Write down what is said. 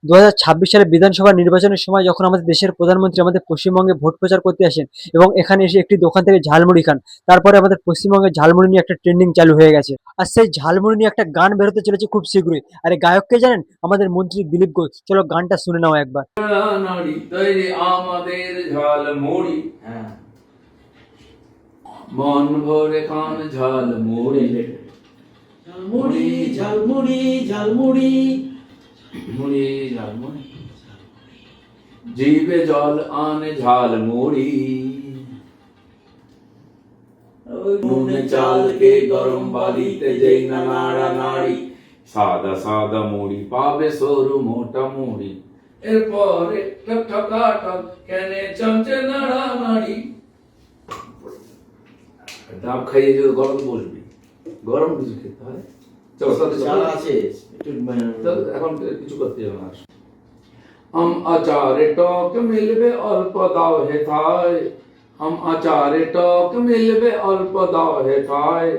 সালের বিধানসভা নির্বাচনের সময় যখন আমাদের দেশের প্রধানমন্ত্রী আমাদের পশ্চিমবঙ্গে ভোট প্রচার করতে আসেন এবং এখানে এসে একটি দোকান থেকে ঝালমুড়ি খান, তারপরে আমাদের পশ্চিমবঙ্গে ঝালমুড়ি নিয়ে একটা ট্রেন্ডিং চালু হয়ে গেছে। আর সেই ঝালমুড়ি নিয়ে একটা গান বেরোতে চলেছে খুব শীঘ্রই। আর এই গায়ককে জানেন? আমাদের মন্ত্রী দিলীপ ঘোষ। চলো গানটা শুনে নাও একবার। নাড়ি তৈরি আমাদের ঝালমুড়ি, হ্যাঁ, মন ভরে খান ঝালমুড়ি, ঝালমুড়ি ঝালমুড়ি ঝালমুড়ি মুড়ি ঝালমুড়ি, জিভে জল আনে ঝালমুড়ি, নুনে চালকে গরম বালিতে যেই না নাড়া নাড়ি, সাদা সাদা মুড়ি পাবে সরু মোটা মুড়ি, এরপরে ঠকাঠক কেনে চমচে নাড়া নাড়ি। ডাব খাইয়ে যদি গরম বসবি, গরম কিছু খেতে হয়। চলো চাল আছে এখন কিছু করতে হবে না। আচারে টক মিলবে অল্প দাও হে থায়, আচারে টক মিলবে অল্প দাও হে থায়।